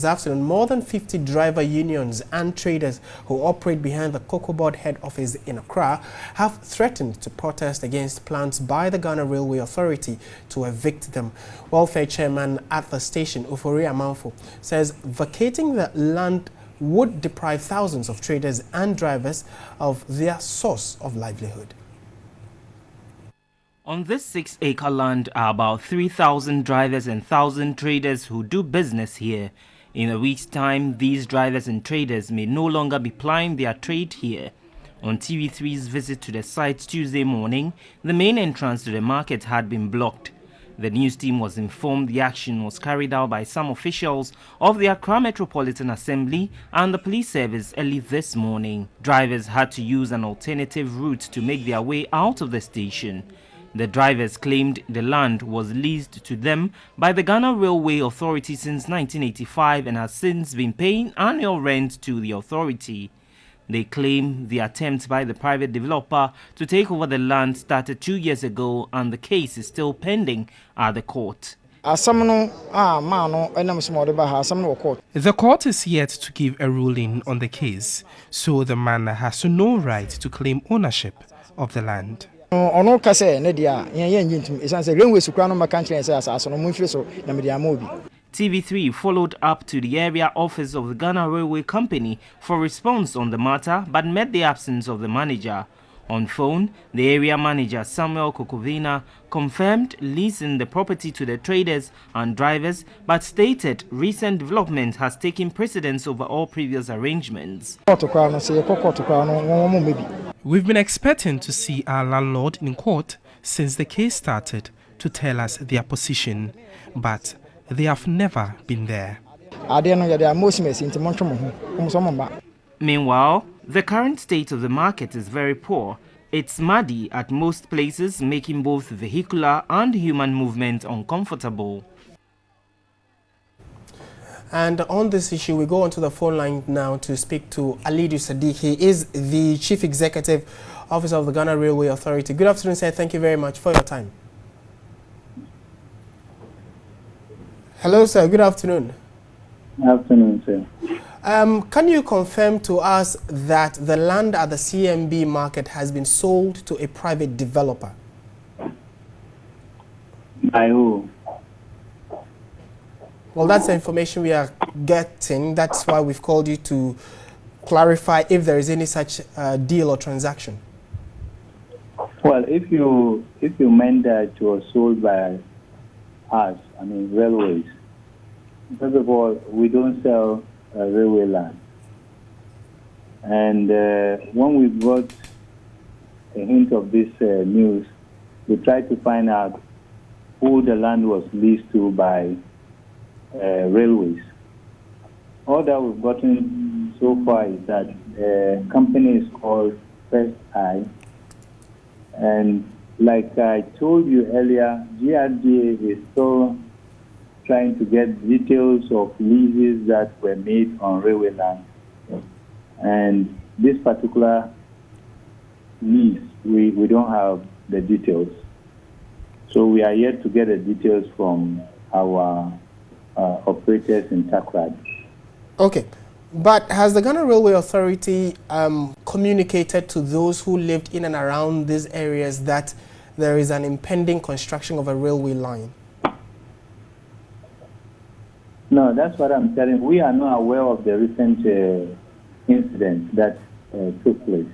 This afternoon, more than 50 driver unions and traders who operate behind the Cocoa Board head office in Accra have threatened to protest against plans by the Ghana Railway Authority to evict them. Welfare chairman at the station, Ufori Amanfo, says vacating the land would deprive thousands of traders and drivers of their source of livelihood. On this 6-acre land are about 3,000 drivers and 1,000 traders who do business here. In a week's time, these drivers and traders may no longer be plying their trade here. On TV3's visit to the site Tuesday morning, the main entrance to the market had been blocked. The news team was informed the action was carried out by some officials of the Accra Metropolitan Assembly and the police service early this morning. Drivers had to use an alternative route to make their way out of the station. The drivers claimed the land was leased to them by the Ghana Railway Authority since 1985 and has since been paying annual rent to the authority. They claim the attempt by the private developer to take over the land started 2 years ago and the case is still pending at the court. The court is yet to give a ruling on the case, so the man has no right to claim ownership of the land. TV3 followed up to the area office of the Ghana Railway Company for response on the matter but met the absence of the manager. On phone, the area manager Samuel Kokovina confirmed leasing the property to the traders and drivers but stated recent development has taken precedence over all previous arrangements. We've been expecting to see our landlord in court since the case started to tell us their position, but they have never been there. Meanwhile, the current state of the market is very poor. It's muddy at most places, making both vehicular and human movement uncomfortable. And on this issue, we go onto the phone line now to speak to Alidu Sadiq. He is the Chief Executive Officer of the Ghana Railway Authority. Good afternoon, sir. Thank you very much for your time. Hello, sir. Good afternoon. Good afternoon, sir. Can you confirm to us that the land at the CMB market has been sold to a private developer? By who? Well, that's the information we are getting. That's why we've called you to clarify if there is any such deal or transaction. Well, if you meant that it was sold by us, I mean railways. First of all, we don't sell railway land. And when we got a hint of this news, we tried to find out who the land was leased to by railways. All that we've gotten so far is that the company is called First Eye. And like I told you earlier, GRDA is still trying to get details of leases that were made on railway land. And this particular lease, we don't have the details. So we are yet to get the details from our operators in Takrad. Okay. But has the Ghana Railway Authority communicated to those who lived in and around these areas that there is an impending construction of a railway line? No, that's what I'm telling. We are not aware of the recent incident that took place.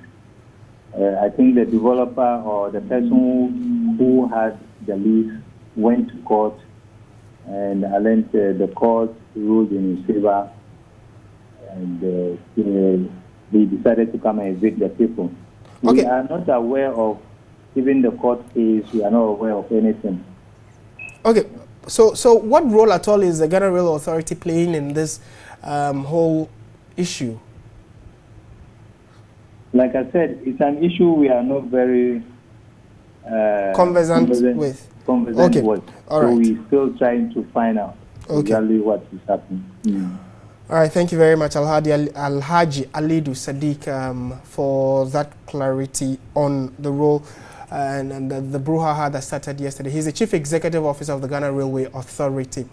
I think the developer or the person who had the lease went to court and the court ruled in his favor, and they decided to come and evict the people. Okay. We are not aware of, even the court case, we are not aware of anything. Okay, so what role at all is the Ghana Railway Authority playing in this whole issue? Like I said, it's an issue we are not very conversant with. Okay. With. All so right. we're still trying to find out exactly what is happening. All right, thank you very much, Alhaji Alidu Sadiq, for that clarity on the role and the brouhaha that started yesterday. He's the Chief Executive Officer of the Ghana Railway Authority.